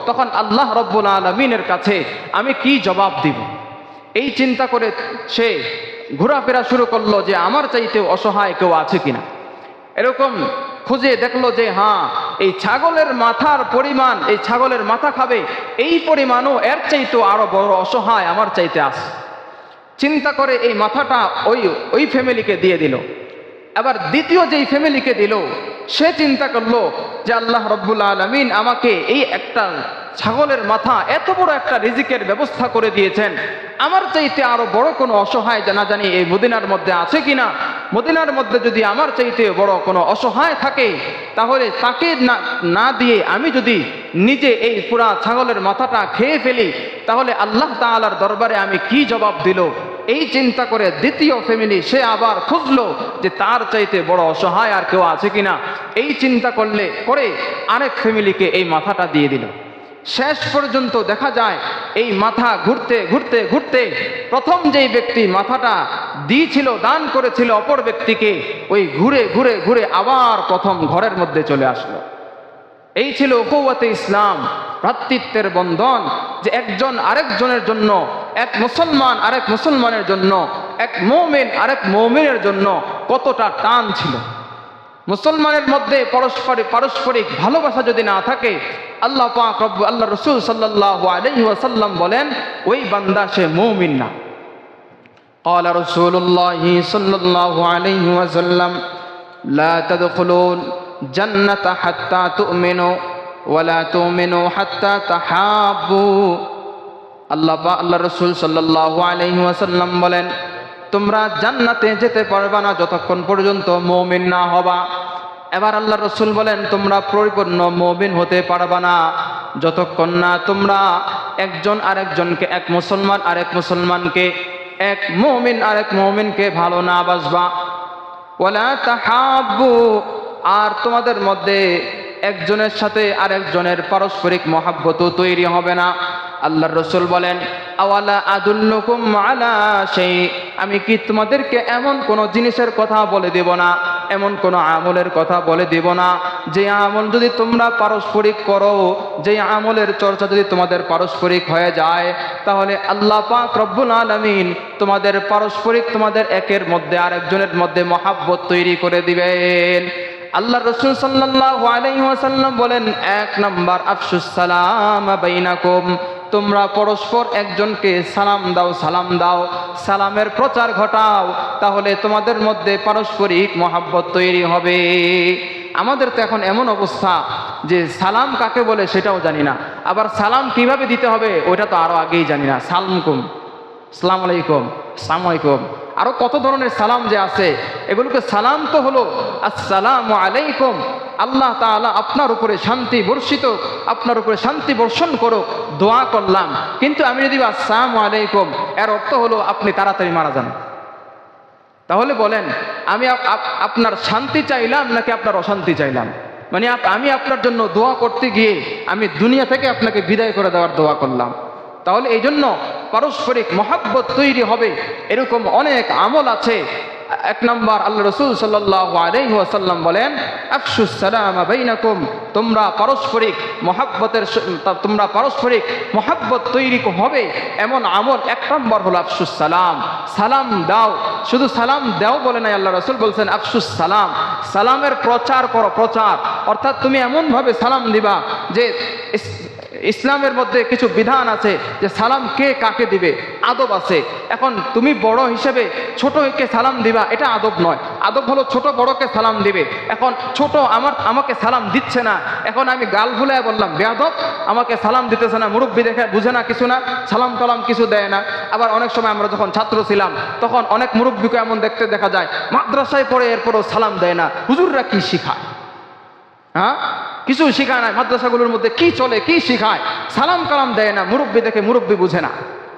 তখন আল্লাহ রব্বুল আলামিনের কাছে আমি কি জবাব দিব? এই চিন্তা করে সে ঘোরাফেরা শুরু করলো যে আমার চাইতেও অসহায় কেউ আছে কিনা। এরকম খুঁজে দেখলো যে হ্যাঁ, এই ছাগলের মাথার পরিমাণ, এই ছাগলের মাথা খাবে এই পরিমাণও এর চাইতেও আরো বড় অসহায় আমার চাইতে আছে। চিন্তা করে এই মাথাটা ওই ফ্যামিলিকে দিয়ে দিল। আবার দ্বিতীয় যেই ফ্যামিলিকে দিল, সে চিন্তা করলো যে আল্লাহ রব্বুল আলামিন আমাকে এই একটা ছাগলের মাথা, এত বড় একটা রিজিকের ব্যবস্থা করে দিয়েছেন, আমার চাইতে আরো বড় কোনো অসহায় জানা জানি এই মদিনার মধ্যে আছে কিনা, মদিনার মধ্যে যদি আমার চাইতে বড় কোনো অসহায় থাকে, তাহলে তাকে না দিয়ে আমি যদি নিজে এই পুরা ছাগলের মাথাটা খেয়ে ফেলি, তাহলে আল্লাহ তাআলার দরবারে আমি কি জবাব দিল? এই চিন্তা করে দ্বিতীয় ফ্যামিলি সে আবার খুঁজলো যে তার চাইতে বড় অসহায় আর কেউ আছে কিনা। এই চিন্তা করে আরেক ফ্যামিলিকে এই মাথাটা দিয়ে দিল। শেষ পর্যন্ত দেখা যায় এই মাথা ঘুরতে ঘুরতে ঘুরতে প্রথম যেই ব্যক্তি মাথাটা দিয়েছিল, দান করেছিল অপর ব্যক্তিকে, ওই ঘুরে ঘুরে ঘুরে আবার প্রথম ঘরের মধ্যে চলে আসলো। এই ছিল উখুওয়াতে ইসলাম, ভ্রাতৃত্বের বন্ধন, যে একজন আরেকজনের জন্য, এক মুসলমান আরেক মুসলমানের জন্য, এক মুমিন আরেক মুমিনের জন্য কতটা টান ছিল। মুসলমানের মধ্যে পারস্পরিক ভালোবাসা যদি না থাকে, আল্লাহ পাক আল্লাহ রাসূল সাল্লাল্লাহু আলাইহি ওয়াসাল্লাম বলেন ওই বান্দা সে মুমিন না। قال رسول الله صلى الله عليه وسلم لا تدخلون جنة حتى تؤمنوا ولا تؤمنوا حتى تحابوا। আল্লাহ রাসূল সাল্লাল্লাহু আলাইহি ওয়াসাল্লাম বলেন, তোমরা জান্নাতে যেতে পারবে না যতক্ষণ পর্যন্ত মুমিন না হবা। এবার আল্লাহ রাসূল বলেন, তোমরা পরিপূর্ণ মুমিন হতে পারবে না যতক্ষণ না তোমরা একজন আরেকজনকে, এক মুসলমান আরেক মুসলমানকে, এক মুমিন আরেক মুমিনকে ভালো না বাসবা। ওয়ালা তাহাব্বু, আর তোমাদের মধ্যে একজনের সাথে আরেকজনের পারস্পরিক মহাব্বত তৈরি হবে না। আল্লাহর রাসূল বলেন, আওয়ালা আদুল্লুকুম আলা শাই, আমি কি তোমাদেরকে এমন কোন জিনিসের কথা বলে দেব না, এমন কোন আমলের কথা বলে দেব না, যে আমল যদি তোমরা পারস্পরিক করো, যে আমলের চর্চা যদি তোমাদের পারস্পরিক হয়ে যায়, তাহলে আল্লাহ পাক রব্বুল আলামিন তোমাদের পারস্পরিক, তোমাদের একের মধ্যে আরেকজনের মধ্যে মহাব্বত তৈরি করে দিবেন। আল্লাহ রাসূল সাল্লাল্লাহু আলাইহি ওয়াসাল্লাম বলেন, এক নাম্বার আফশুস সালাম বাইনাকুম, তোমরা পরস্পর একজনকে সালাম দাও, সালাম দাও, সালামের প্রচার ঘটাও, তাহলে তোমাদের মধ্যে পারস্পরিক মহাব্বত তৈরি হবে। আমাদের তো এখন এমন অবস্থা যে সালাম কাকে বলে সেটাও জানি না, আবার সালাম কিভাবে দিতে হবে ওইটা তো আরো আগেই জানি না। সালামকুম, আসসালামু আলাইকুম, আসসালামু আলাইকুম, আরো কত ধরনের সালাম যে আছে, এগুলোকে সালাম তো হলো আসসালামু আলাইকুম, আল্লাহ তাআলা আপনার উপরে শান্তি বর্ষিত, আপনার উপরে শান্তি বর্ষণ করো, দোয়া করলাম। কিন্তু আমি যদি আসসালামু আলাইকুম, এর অর্থ হলো আপনি তাড়াতাড়ি মারা যান। তাহলে বলেন, আমি আপনার শান্তি চাইলাম নাকি আপনার অশান্তি চাইলাম? মানে আমি আপনার জন্য দোয়া করতে গিয়ে আমি দুনিয়া থেকে আপনাকে বিদায় করে দেওয়ার দোয়া করলাম। তাহলে এই জন্য পারস্পরিক মহাব্বত তৈরি হবে। এরকম অনেক আমল আছে। এক নম্বর আল্লাহ রাসূল সাল্লাল্লাহু আলাইহি ওয়াসাল্লাম বলেন, আফশুস সালাম বাইনাকুম, তোমরা পারস্পরিক মহাব্বত তৈরি হবে এমন আমল এক নম্বর হলো আফশুস সালাম, সালাম দাও। শুধু সালাম দাও বলে নাই, আল্লাহ রাসূল বলছেন আফশুস সালাম, সালামের প্রচার করো, প্রচার অর্থাৎ তুমি এমনভাবে সালাম দিবা যে ইসলামের মধ্যে কিছু বিধান আছে যে সালাম কে কাকে দিবে, আদব আছে। এখন তুমি বড় হিসেবে ছোটকে সালাম দিবা, এটা আদব নয়। আদব হলো ছোট বড়কে সালাম দিবে। এখন ছোট আমাকে সালাম দিচ্ছে না, এখন আমি গাল ভুলায় বললাম বেয়াদব, আমাকে সালাম দিতেছে না, মুরব্বি দেখে বুঝে না, কিছু না, সালাম টালাম কিছু দেয় না। আবার অনেক সময় আমরা যখন ছাত্র ছিলাম তখন অনেক মুরব্বিকে এমন দেখতে দেখা যায় মাদ্রাসায় পড়ে এরপরও সালাম দেয় না, হুজুররা কি শিখায়? হ্যাঁ, কিছু শিখায় না। মাদ্রাসাগুলোর মধ্যে কি চলে, কি শিখায়, সালাম কালাম দেয় না, মুরব্বী দেখে মুরব্বী বুঝে না।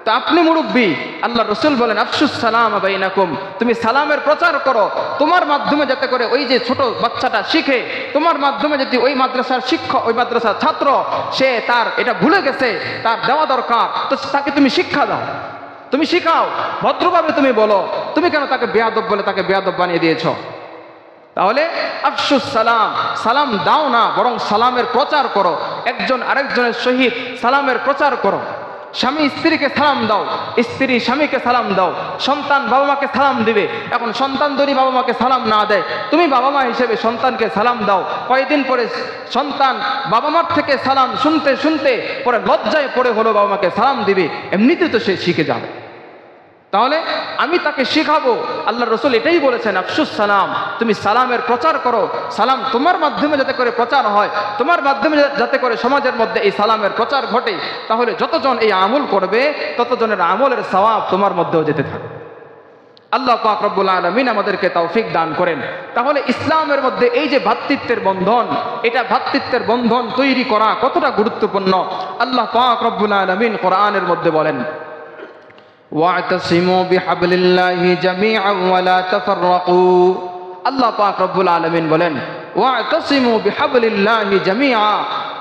তো আপনি মুরব্বী, আল্লাহ রসুল বলেন আফসুস সালাম বাইনাকুম, তুমি সালামের প্রচার করো, তোমার মাধ্যমে যাতে করে ওই যে ছোট বাচ্চাটা শিখে, তোমার মাধ্যমে যদি ওই মাদ্রাসার শিক্ষক, ওই মাদ্রাসার ছাত্র, সে তার এটা ভুলে গেছে, তার দেওয়া দরকার, তো তাকে তুমি শিক্ষা দাও, তুমি শিখাও, ভদ্রভাবে তুমি বলো। তুমি কেন তাকে বেয়াদব বলে তাকে বেয়াদব বানিয়ে দিয়েছো? তাহলে আফসুস সালাম, সালাম দাও না, বরং সালামের প্রচার করো, একজন আরেকজনের সহিত সালামের প্রচার করো। স্বামী স্ত্রীকে সালাম দাও, স্ত্রী স্বামীকে সালাম দাও, সন্তান বাবা মাকে সালাম দিবে। এখন সন্তান যদি বাবা মাকে সালাম না দেয়, তুমি বাবা মা হিসেবে সন্তানকে সালাম দাও। কয়েকদিন পরে সন্তান বাবা মার থেকে সালাম শুনতে শুনতে পরে লজ্জায় পড়ে হলো বাবা মাকে সালাম দিবে, এমনিতে তো সে শিখে যাবে। তাহলে আমি তাকে শিখাবো। আল্লাহ রসুল এটাই বলেছেন আফসুস সালাম, তুমি সালামের প্রচার করো, সালাম তোমার মাধ্যমে যাতে করে প্রচার হয়, তোমার মাধ্যমে যাতে করে সমাজের মধ্যে এই সালামের প্রচার ঘটে। তাহলে যতজন এই আমল করবে ততজনের আমলের সওয়াব তোমার মধ্যেও যেতে থাকবে। আল্লাহ পাক রব্বুল আলামিন আমাদেরকে তৌফিক দান করেন। তাহলে ইসলামের মধ্যে এই যে ভ্রাতৃত্বের বন্ধন, এটা ভ্রাতৃত্বের বন্ধন তৈরি করা কতটা গুরুত্বপূর্ণ আল্লাহ পাক রব্বুল আলামিন কোরআনের মধ্যে বলেন, ওয়া'তাসিমু বিহাবলিল্লাহি জামিআন ওয়া লা তাফাররাকু। আল্লাহ পাক রব্বুল আলামিন বলেন ওয়া'তাসিমু বিহাবলিল্লাহি জামিআ,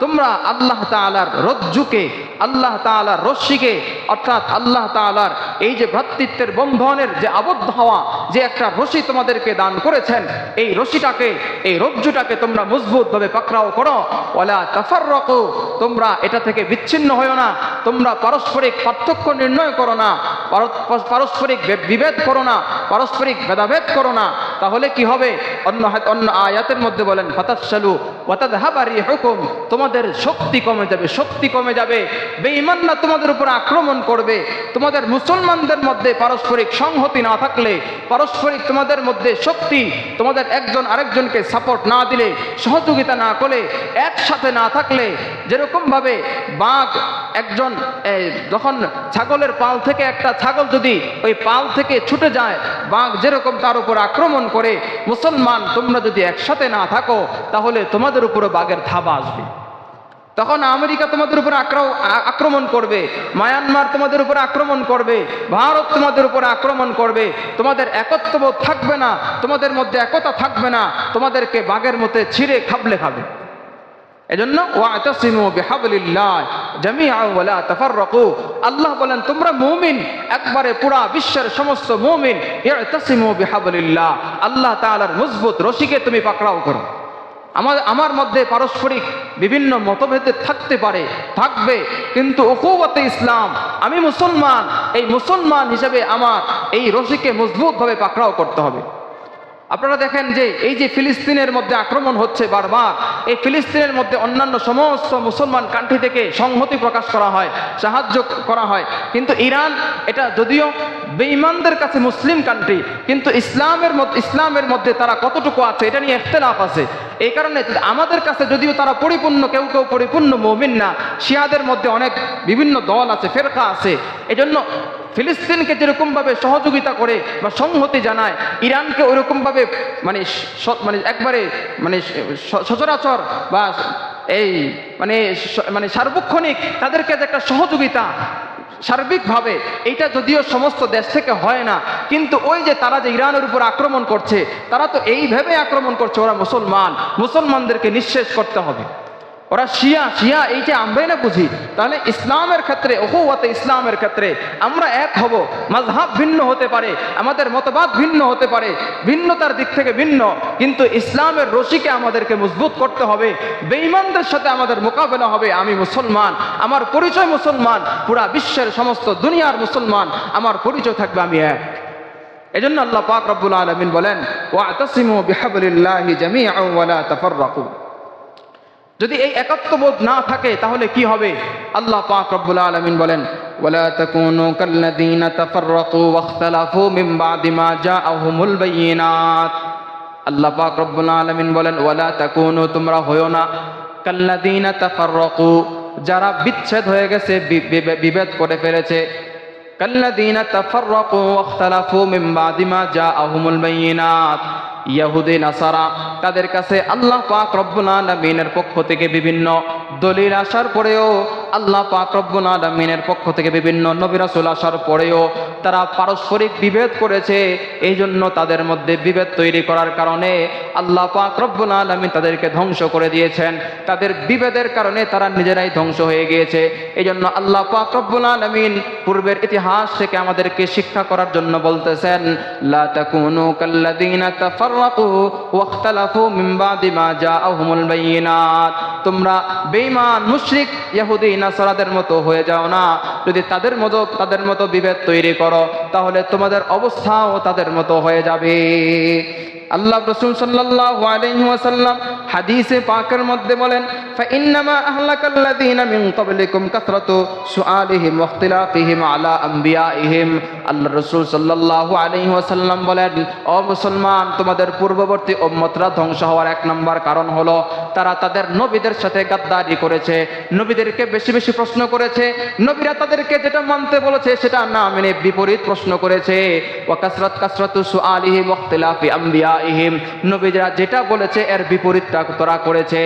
তোমরা আল্লাহ তাআলার রজ্জুকে, আল্লাহ তাআলার রশ্মিকে, অর্থাৎ আল্লাহ তাআলার এই যে ভ্রাতৃত্বের বন্ধনের যে আবদ্ধ হওয়া, যে একটা রশি তোমাদেরকে দান করেছেন, এই রশিটাকে, এই রজ্জুটাকে তোমরা মজবুতভাবে পাকড়াও করো। ওয়ালা তাফাররাকু, তোমরা এটা থেকে বিচ্ছিন্ন হও না, তোমরা পারস্পরিক পার্থক্য নির্ণয় করো না, পারস্পরিক বিভেদ করো না, পারস্পরিক ভেদাভেদ করো না। তাহলে কি হবে? অন্য আয়াতের মধ্যে বলেন ফাতাশালু ওয়া তাযহাবা রিহুকুম, তোমাদের শক্তি কমে যাবে, শক্তি কমে যাবে। বেঈমানরা তোমাদের উপর আক্রমণ করবে। তোমাদের মুসলমানদের মধ্যে পারস্পরিক সংহতি না থাকলে, পারস্পরিক তোমাদের মধ্যে শক্তি, তোমাদের একজন আরেকজনকে সাপোর্ট না দিলে, সহযোগিতা না করলে, একসাথে না থাকলে, যেরকম ভাবে বাঘ একজন যখন ছাগলের পাল থেকে একটা ছাগল যদি ওই পাল থেকে ছুটে যায়, বাঘ যেরকম তার উপর আক্রমণ করে, মুসলমান তোমরা যদি একসাথে না থাকো তাহলে তোমাদের উপরে বাঘের থাবা আসবে। তখন আমেরিকা তোমাদের উপর আক্রমণ করবে, মায়ানমার তোমাদের উপর আক্রমণ করবে, ভারত তোমাদের উপর আক্রমণ করবে। তোমাদের একত্ববোধ থাকবে না, তোমাদের মধ্যে একতা থাকবে না, তোমাদেরকে বাঘের মধ্যে ছিঁড়ে খাবলে খাবে। এজন্য ওয়া'তাসিমু বিহাবলিল্লাহ জামিআন ওয়া লা তাফাররাকু, আল্লাহ বলেন তোমরা মুমিন, একবারে পুরা বিশ্বের সমস্ত মুমিন, ই'তাসিমু বিহাবলিল্লাহ, আল্লাহ তাআলার মজবুত রশিকে তুমি পাকড়াও করো। আমার মধ্যে পারস্পরিক বিভিন্ন মতভেদ থাকতে পারে, থাকবে, কিন্তু উখুওয়াতে ইসলাম, আমি মুসলমান, এই মুসলমান হিসেবে আমার এই রশিকে মজবুতভাবে পাকড়াও করতে হবে। আপনারা দেখেন যে এই যে ফিলিস্তিনের মধ্যে আক্রমণ হচ্ছে বারবার, এই ফিলিস্তিনের মধ্যে অন্যান্য সমস্ত মুসলমান কান্ট্রি থেকে সংহতি প্রকাশ করা হয়, সাহায্য করা হয়, কিন্তু ইরান এটা যদিও বেঈমানদের কাছে মুসলিম কান্ট্রি, কিন্তু ইসলামের মধ্যে তারা কতটুকু আছে এটা নিয়ে ইখতিলাফ আছে। এই কারণে আমাদের কাছে যদিও তারা পরিপূর্ণ, কেউ কেউ পরিপূর্ণ মুমিন না, শিয়াদের মধ্যে অনেক বিভিন্ন দল আছে, ফেরকা আছে, এজন্য ফিলিস্তিনকে যেরকম ভাবে সহযোগিতা করে বা সংহতি জানায়, ইরানকে ওইরকম ভাবে মানে একবারে সচরাচর বা এই সার্বক্ষণিক তাদেরকে যে একটা সহযোগিতা সার্বিকভাবে, এইটা যদিও সমস্ত দেশ থেকে হয় না, কিন্তু ওই যে তারা যে ইরানের উপর আক্রমণ করছে, তারা তো এইভাবে আক্রমণ করছে, ওরা মুসলমানদেরকে নিঃশেষ করতে হবে, ওরা শিয়া এইটা আমরাই না বুঝি। তাহলে ইসলামের ক্ষেত্রে, উখুওয়াতে ইসলামের ক্ষেত্রে আমরা এক হব। মাযহাব ভিন্ন হতে পারে, আমাদের মতবাদ ভিন্ন হতে পারে, ভিন্নতার দিক থেকে ভিন্ন, কিন্তু ইসলামের রশিকে আমাদেরকে মজবুত করতে হবে। বেঈমানদের সাথে আমাদের মোকাবেলা হবে। আমি মুসলমান, আমার পরিচয় মুসলমান, পুরা বিশ্বের সমস্ত দুনিয়ার মুসলমান, আমার পরিচয় থাকবে আমি এক। এজন্য আল্লাহ পাক রব্বুল আলামিন বলেন ওয়া'তাসিমু বিহাবলিল্লাহি জামিআন ওয়া লা তাফাররাকু। যদি এই একত্ববোধ না থাকে তাহলে কি হবে? আল্লাহ পাক রব্বুল আলামিন বলেন ওয়ালা তাকুনু কাল্লাযীনা তাফাররাকু ওয়াখতালাফু মিন বা'দি মা জাআহুমুল বায়িনাত। আল্লাহ পাক রব্বুল আলামিন বলেন ওয়ালা তাকুনু, তোমরা হয়ো না, কাল্লাযীনা তাফাররাকু, যারা বিচ্ছেদ হয়ে গেছে, বিভেদ করে ফেলেছে, কাল্লাযীনা তাফাররাকু ওয়াখতালাফু মিন বা'দি মা জাআহুমুল বায়িনাত ইহুদি নাসারা তাদের কাছে আল্লাহ পাক রব্বুল আলামিনের পক্ষ থেকে বিভিন্ন দলিল আসার পরেও, আল্লাহ পাক রব্বুল আলামিনের পক্ষ থেকে বিভিন্ন নবী রাসূল আসার পরেও তারা পারস্পরিক বিভেদ করেছে। এই জন্য তাদের মধ্যে বিভেদ তৈরি করার কারণে আল্লাহ পাক রব্বুল আলামিন তাদেরকে ধ্বংস করে দিয়েছেন। তাদের বিভেদের কারণে তারা নিজেরাই ধ্বংস হয়ে গিয়েছে। এই জন্য আল্লাহ পাক রব্বুল আলামিন পূর্বের ইতিহাস থেকে আমাদেরকে শিক্ষা করার জন্য বলতেছেন, লা তাকুনু কাল্লাযীনা তাফাররাকু ওয়াখতালাফু মিন বাদি মা জাআহুমুল বায়িনাত। তোমরা বেঈমান মুশরিক ইহুদি নাসারাদের মতো হয়ে যাও না। যদি তাদের মতো বিভেদ তৈরি করো তাহলে তোমাদের অবস্থাও তাদের মতো হয়ে যাবে। আল্লাহ রাসূল সাল্লাল্লাহু আলাইহি ওয়াসাল্লাম হাদিসে পাকের মধ্যে বলেন, ফাইন্নামা আহলাকাল্লাযীনা মিন ক্বাবলিকুম কাসরাতু সুআলিহিম ওয়া ইখতিলাফিহিম আলা আমবিয়াইহিম। আল্লাহ রাসূল সাল্লাল্লাহু আলাইহি ওয়াসাল্লাম বলেন, ও মুসলমান, তোমাদের পূর্ববর্তী উম্মতরা ধ্বংস হওয়ার এক নম্বর কারণ হলো তারা তাদের নবীদের সাথে গাদ্দারি করেছে, নবীদেরকে বেশি বেশি প্রশ্ন করেছে, নবীরা তাদেরকে যেটা মানতে বলেছে সেটা না মেনে বিপরীত প্রশ্ন করেছে। ওয়া কাসরাতু সুআলিহিম ওয়া ইখতিলাফি আমবিয়া, নবীরা যেটা বলেছে এর বিপরীতটা তারা করেছে।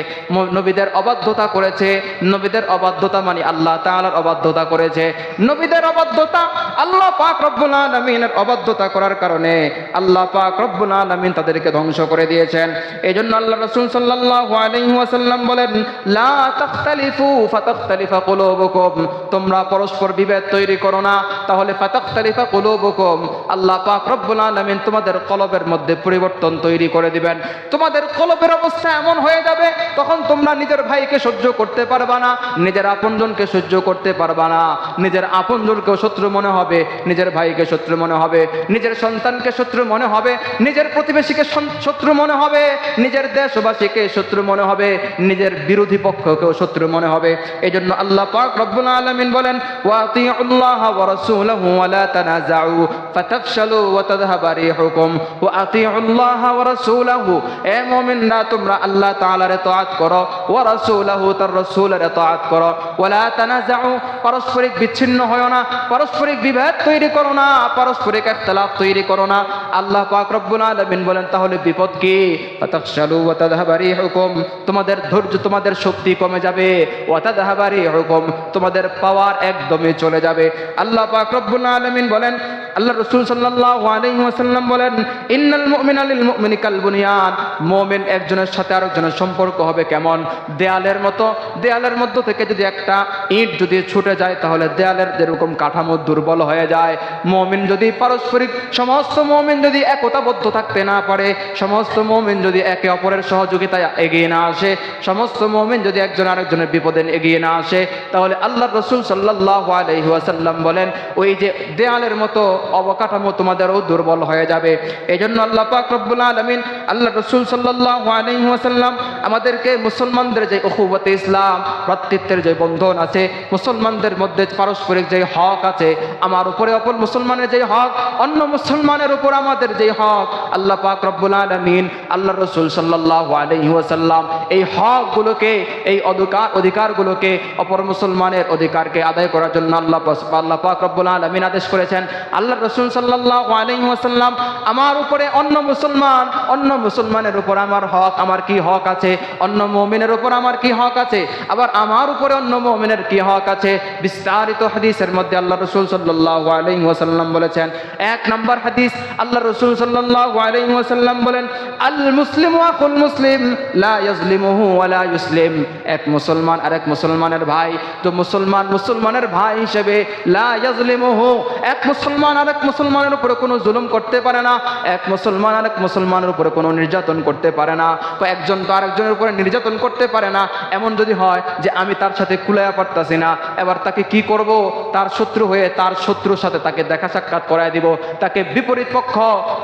নবীদের অবাধ্যতা করেছে। নবীদের অবাধ্যতা মানে আল্লাহ তাআলার অবাধ্যতা করেছে। নবীদের অবাধ্যতা, আল্লাহ পাক রব্বুল আলামিনের অবাধ্যতা করার কারণে আল্লাহ পাক রব্বুল আলামিন তাদেরকে ধ্বংস করে দিয়েছেন। এজন্য আল্লাহ রাসূল সাল্লাল্লাহু আলাইহি ওয়াসাল্লাম বলেন, লা তাখতালিফু ফাতাখতালিফা কুলুবুকুম। তোমরা পরস্পর বিভেদ তৈরি করো না, তাহলে ফাতাখতালিফা কুলুবুকুম, আল্লাহ পাক রব্বুল আলামিন তোমাদের কলবের মধ্যে পরিবর্তন তৈরি করে দিবেন। তোমাদের কলবের অবস্থা এমন হয়ে যাবে তখন তোমরা নিজের ভাইকে সহ্য করতে পারবা না, নিজের আপনজনকে সহ্য করতে পারবা না। নিজের আপনজনকেও শত্রু মনে হবে, নিজের ভাইকে শত্রু মনে হবে, নিজের সন্তানকে শত্রু মনে হবে, নিজের প্রতিবেশীকে শত্রু মনে হবে, নিজের দেশবাসীকে শত্রু মনে হবে, নিজের বিরোধী পক্ষকেও শত্রু মনে হবে। এজন্য আল্লাহ পাক রব্বুল আলামিন বলেন, ওয়া আতিউল্লাহ ওয়া রাসূলাহু ওয়া লা তানাযাউ ফাতাফশালু ওয়া তাযহাবা রিহুকুম ওয়া আতিউল্লাহ ওয়া রাসূলাহু। এ মুমিনরা, তোমরা আল্লাহ তাআলার ইতাআত করো, ওয়া রাসূলাহু, তার রাসূলের ইতাআত করো, ওয়া লা তানাযাউ, পারস্পরিক বিচ্ছিন্ন হয় না, পারস্পরিক বিভেদ তৈরি করো না, পারস্পরিক ইখতিলাফ তৈরি করো না। আল্লাহ পাক রব্বুল আলামিন বলেন, তাহলে বিপদ কি? ফাতাখশালু ওয়া তাযহাবা রিহুকুম, তোমাদের ধৈর্য, তোমাদের শক্তি কমে যাবে। ওয়া তাযহাবা রিহুকুম, তোমাদের পাওয়ার একদমই চলে যাবে। আল্লাহ পাক রব্বুল আলামিন বলেন, আল্লাহ রাসূল সাল্লাল্লাহু আলাইহি ওয়াসাল্লাম বলেন, ইন্নাল মুমিনা লিল মুমিনি কাল বুনিয়ান। মুমিন একজনের সাথে আরেকজনের সম্পর্ক হবে কেমন? দেয়ালের মতো। দেয়ালের মধ্য থেকে যদি একটা ইট যদি ছুটে যায় তাহলে দেয়ালের যেরকম কাঠামো দুর্বল হয়ে যায়, মুমিন যদি পারস্পরিক সমস্ত মুমিন যদি একতাবদ্ধ থাকতে না পারে, সমস্ত মুমিন যদি একে অপরের সহযোগিতায় এগিয়ে না আসে, সমস্ত মুমিন যদি একজন আরেকজনের বিপদে এগিয়ে না আসে, তাহলে আল্লাহ রাসূল সাল্লাল্লাহু আলাইহি ওয়াসাল্লাম বলেন, ওই যে দেয়ালের মতো অবকাঠামো তোমাদেরও দুর্বল হয়ে যাবে। এজন্য আল্লাহ পাক রব্বুল আলামিন, আল্লাহ রাসূল সাল্লাল্লাহু আলাইহি ওয়াসাল্লাম আমাদেরকে মুসলমানদের যে উখুওয়াতে ইসলাম, ভ্রাতৃত্বের যে বন্ধন আছে, মুসলমানদের মধ্যে পারস্পরিক যে হক আছে, আমার উপরে অপর মুসলমানের যে হক, অন্য মুসলমানের উপর আমাদের যে হক, আল্লাহ পাক রব্বুল আলামিন, আল্লাহ রাসূল সাল্লাল্লাহু আলাইহি ওয়াসাল্লাম এই হকগুলোকে, এই অধিকারগুলোকে, অপর মুসলমানের অধিকারকে আদায় করার জন্য আল্লাহ পাক রব্বুল আলামিন আদেশ করেছেন। আল্লাহ রাসূল সাল্লাল্লাহু আলাইহি ওয়াসাল্লাম আমার উপরে অন্য মুসলমানের উপর আমার হক, আমার কি হক আছে, অন্য মুমিনের উপর আমার কি হক আছে, আবার আমার উপরে অন্য মুমিনের কি হক আছে, বিস্তারিত হাদিসের মধ্যে আল্লাহ রাসূল সাল্লাল্লাহু আলাইহি ওয়াসাল্লাম বলেছেন। এক নাম্বার হাদিস, আল্লাহ রাসূল সাল্লাল্লাহু আলাইহি ওয়াসাল্লাম বলেন, আল মুসলিমু আখুল মুসলিম লা ইয়াজলিমুহু ওয়া লা ইউসলিম। এক মুসলমান আরেক মুসলমানের ভাই, তো মুসলমানের ভাই হিসেবে লা ইয়াজলিমুহু, এক মুসলমান আরেক মুসলমানের উপরে কোনো জুলুম করতে পারে না, এক মুসলমান আরেক মুসলমানের উপরে কোনো নির্যাতন করতে পারে না, একজন তো আরেকজনের উপরে নির্যাতন করতে পারে না। এমন যদি হয় যে আমি তার সাথে কুলাইয়া পারতাছি না, এবার তাকে কি করব? তার শত্রু হয়ে তার শত্রুর সাথে তাকে দেখা সাক্ষাৎ করায় দিব, তাকে বিপরীত পক্ষ,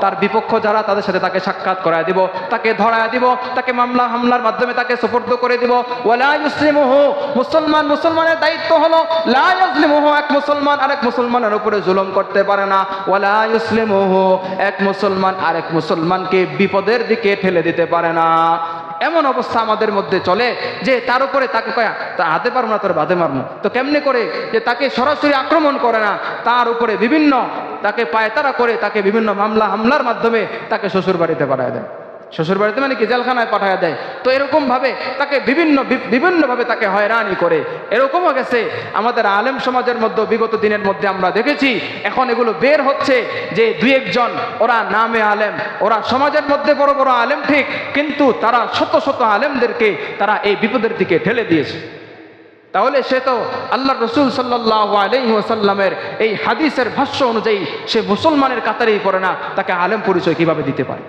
তার বিপক্ষ যারা তাদের সাথে তাকে সাক্ষাৎ করায় দিব, তাকে ধরায় দিব, তাকে হামলার মাধ্যমে তাকে সুপর্দ করে দিব। ওয়ালা ইউসলিমুহু, মুসলমানের দায়িত্ব হলো লা ইউসলিমুহু, এক মুসলমান আরেক মুসলমানের উপরে জুলুম করতে পারে না। ওয়ালা ইউসলিমুহু, এক মুসলমান আরেক মুসলমানকে বিপদের দিকে ঠেলে দিতে পারে না। এমন অবস্থা আমাদের মধ্যে চলে যে তার উপরে তাকে কয়া তা হাতে পারবো না, তোর বাদে মারবো, তো কেমনে করে যে তাকে সরাসরি আক্রমণ করে না, তার উপরে বিভিন্ন তাকে পায়তারা করে, তাকে বিভিন্ন হামলার মাধ্যমে তাকে শ্বশুর বাড়িতে পাঠায় দেয়। শ্বশুর বাড়িতে মানে কি জেলখানায় পাঠায় দেয়। তো এরকমভাবে তাকে বিভিন্নভাবে তাকে হয়রানি করে। এরকমও গেছে আমাদের আলেম সমাজের মধ্যে বিগত দিনের মধ্যে আমরা দেখেছি, এখন এগুলো বের হচ্ছে যে দুই একজন ওরা নামে আলেম, ওরা সমাজের মধ্যে বড় বড় আলেম ঠিক, কিন্তু তারা শত শত আলেমদেরকে তারা এই বিপদের দিকে ঠেলে দিয়েছে। তাহলে সে তো আল্লাহ রসুল সাল্লাল্লাহু আলাইহি ওয়াসাল্লামের এই হাদিসের ভাষ্য অনুযায়ী সে মুসলমানের কাতারেই পড়ে না, তাকে আলেম পরিচয় কিভাবে দিতে পারে?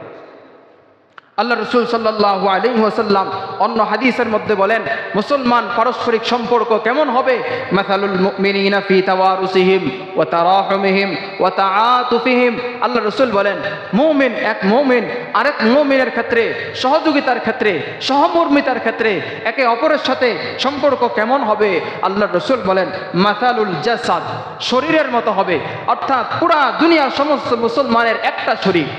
আল্লাহ রসুল সাল্লাল্লাহু আলাইহি ওয়াসাল্লাম অন্য হাদিসের মধ্যে বলেন, মুসলমান পারস্পরিক সম্পর্ক কেমন হবে? মাসালুল মুমিনিনা ফি তাওয়ারুসিহিম ওয়া তারাহুমিহিম ওয়া তাআতুফিহিম। আল্লাহ রসুল বলেন, মুমিন এক মুমিন আরেক মুমিনের ক্ষেত্রে, সহযোগিতার ক্ষেত্রে, সহমর্মিতার ক্ষেত্রে একে অপরের সাথে সম্পর্ক কেমন হবে? আল্লাহ রসুল বলেন, মাসালুল জাসাদ, শরীরের মতো হবে। অর্থাৎ পুরা দুনিয়ার সমস্ত মুসলমানের একটা শরীর,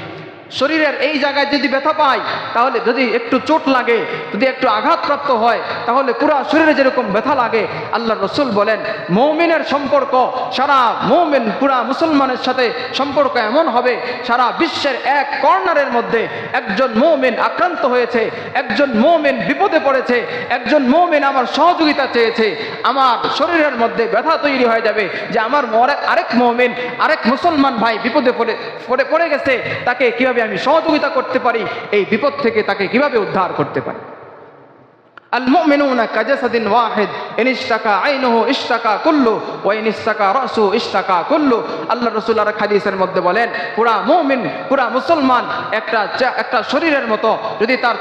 শরীরের এই জায়গায় যদি ব্যথা পায়, তাহলে যদি একটু চোট লাগে, যদি একটু আঘাতপ্রাপ্ত হয়, তাহলে পুরা শরীরে যেরকম ব্যথা লাগে, আল্লাহ রসুল বলেন মুমিনের সম্পর্ক, সারা মুমিন পুরা মুসলমানের সাথে সম্পর্ক এমন হবে, সারা বিশ্বের এক কর্নারের মধ্যে একজন মুমিন আক্রান্ত হয়েছে, একজন মুমিন বিপদে পড়েছে, একজন মুমিন আমার সহযোগিতা চেয়েছে, আমার শরীরের মধ্যে ব্যথা তৈরি হয়ে যাবে যে আমার আরেক মুমিন, আরেক মুসলমান ভাই বিপদে পড়ে গেছে, তাকে কিভাবে আমি সহযোগিতা করতে পারি, এই বিপদ থেকে তাকে কিভাবে উদ্ধার করতে পারি। আল মুমিনুনা কাজাসাদিন ওয়াহিদ ইন ইশতাকা আইনুহু ইশতাকা কুল্লু ওয়া ইন ইশতাকা রাসু ইশতাকা কুল্লু। আল্লাহ রাসূল আর হাদিসের মধ্যে বলেন, পুরা মুমিন, পুরা মুসলমান একটা শরীরের মতো। যদি তার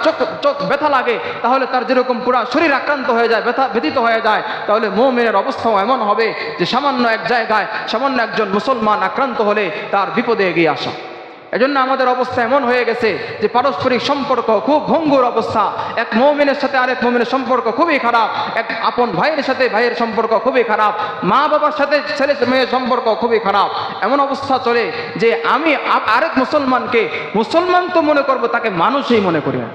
চোখ ব্যথা লাগে, তাহলে তার যেরকম পুরা শরীর আক্রান্ত হয়ে যায়, ব্যথিত হয়ে যায়, তাহলে মুমিনের অবস্থাও এমন হবে যে সামান্য এক জায়গায় সামান্য একজন মুসলমান আক্রান্ত হলে তার বিপদে এগিয়ে আসা। এজন্য আমাদের অবস্থা এমন হয়ে গেছে যে পারস্পরিক সম্পর্ক খুব ভঙ্গুর অবস্থা। এক মুমিনের সাথে আরেক মুমিনের সম্পর্ক খুবই খারাপ, এক আপন ভাইয়ের সাথে ভাইয়ের সম্পর্ক খুবই খারাপ, মা বাবার সাথে ছেলে মেয়ের সম্পর্ক খুবই খারাপ। এমন অবস্থা চলে যে আমি আরেক মুসলমানকে মুসলমান তো মনে করব, তাকে মানুষই মনে করি না।